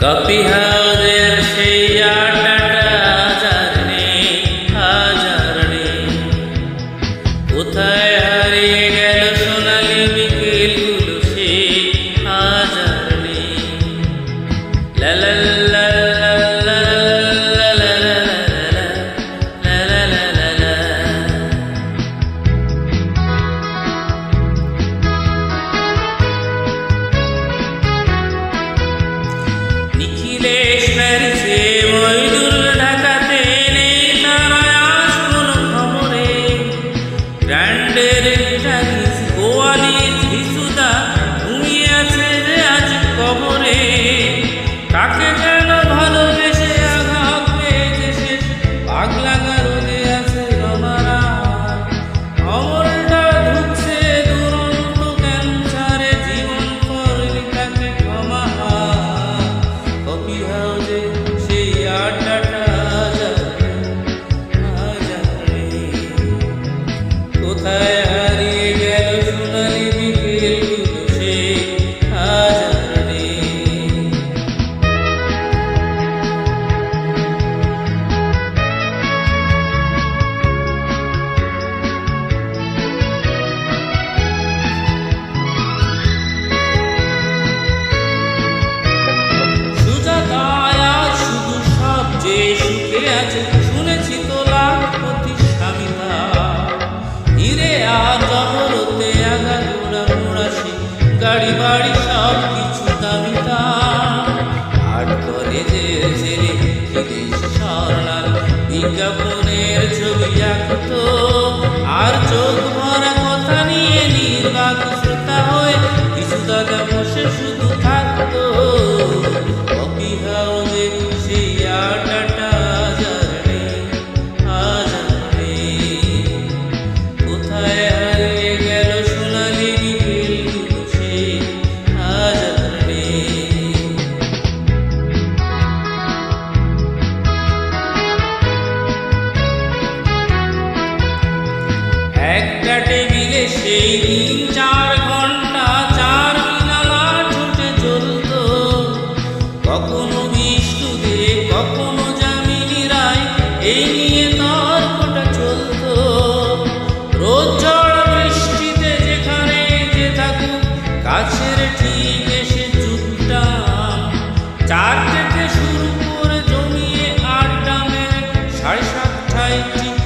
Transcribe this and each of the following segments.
Coffee হাউসের সেই আড্ডাটা আজ আর নেই। কোথায় হারিয়ে গেল সোনালি বিকেলগুলো, সে আজ আর নেই। লা লা লা লা লা লা লা লা লা লা লা লা। নিখিলেশ প্যারিসে, মইদুল ঢাকাতে, নেই তারা আজ কোনো খবরে। ব্র্যান্ডের টালিস, গোয়ালিস, ভিসুদা ঘুমিয়ে আছে যে আজ কবরে। কাকে যেন ভালোবেসে আঘাত পেয়েছে সে, পাগলা গারদে আছে রমারা। অমরটা ঢুকছে দুরন্ত ক্যান্সারে, জীবন করলি তাকে ক্ষমা। কফি হাউসে সেই আড্ডাটা আজ আর নেই। কোথায় হারিয়ে গেল সোনালি বিকেলগুলো, সে আজ আর নেই। সুজাতায় আজ শুধু সবচেয়ে সুখে আছে, শুনেছি তো লাখপতি স্বামীতা। হিরে আর জহরতে আগাগোড়া মোড়াসি, গাড়ি বাড়ি সব কিছু দামিতা। আর্ট কলেজের ছেলে খিদেশ স্বর্ণাল, বিজ্ঞাপনের ছবি আঁকতো, আর চোখ ভরা কথা নিয়ে নির্বাক শ্রোতা হয়ে কিছু দাদা বসে শুধু থাকতো। কফি হাউসে সেই আড্ডাটা আজ আর নেই, আজ আর নেই। কোথায় হারিয়ে গেল সোনালি বিকেলগুলো, সে আজ আর নেই। একটা টেবিলে সেই দিন 4 ঘন্টা 4 মিনালা ছুটে চলতো। কখনো বিষ্ণুদে, কখনো যামিনী রায়, এই নিয়ে তর্কটা চলতো। রোজ ঝড় বৃষ্টিতে যেখানে যে থাকুক, কাছের ঠিক এসে চুপটাম। 4 থেকে শুরু করে জমিয়ে আড্ডা মেরে 7:30টায় ঠিক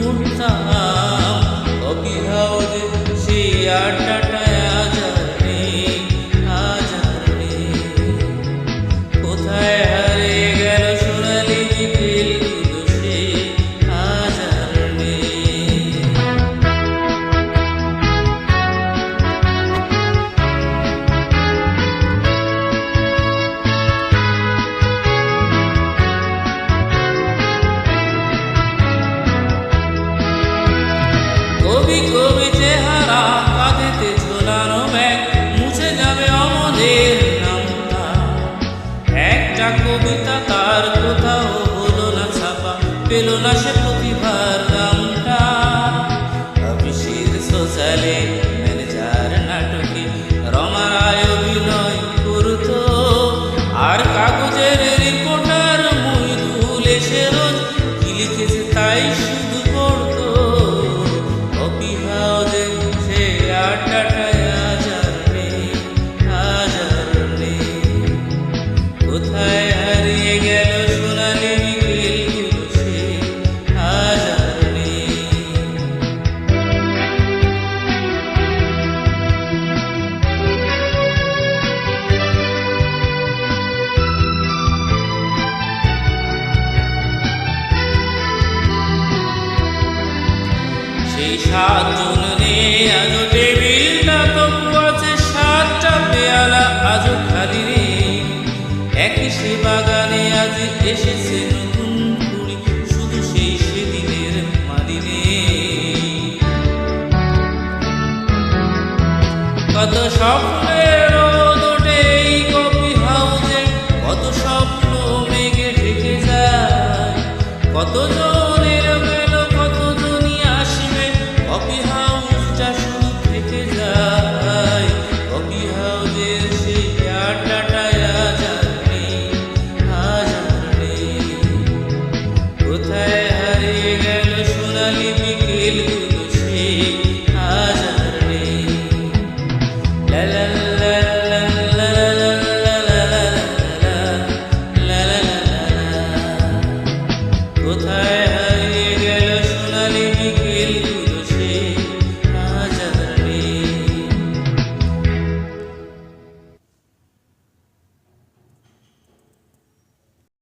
উঠতাম। কফি হাউসে সেই আড্ডাটা আজ আর নেই, আজ আর নেই। কোথায় হারিয়ে গেল সোনালি বিকেলগুলো, সে আজ আর নেই। কবি কবি চেহারা, কাঁধেতে ঝোলানো ব্যাগ, মুছে যাবে আমাদের নামটা। একটা কবিতা তার কোথাও হলো না ছাপা, পেল না সে প্রতিভার দামটা। অফিসের সোশ্যালে ম্যানেজার নাটকে রমা রায় অভিনয় করতো, আর কাগজের রিপোর্টার মইদুল এসে রোজ কি লিখেছে তাই শুধু পড়তো। কফি হাউসে সে আড্ডাটা আজ আর নেই, আজ আর নেই। কোথায় হারিয়ে গেল সোনালি বিকেলগুলো, সে আজ আর নেই। সেই 7 জন নিয়ে আজও টেবিলটা তবু আছে, 7টা পেয়ালা আজও খালি রে। একই সে বাগানে আজ এসেছে নতুন কুড়ি, শুধু সেই সেদিনের মালিনে। কত স্বপ্নে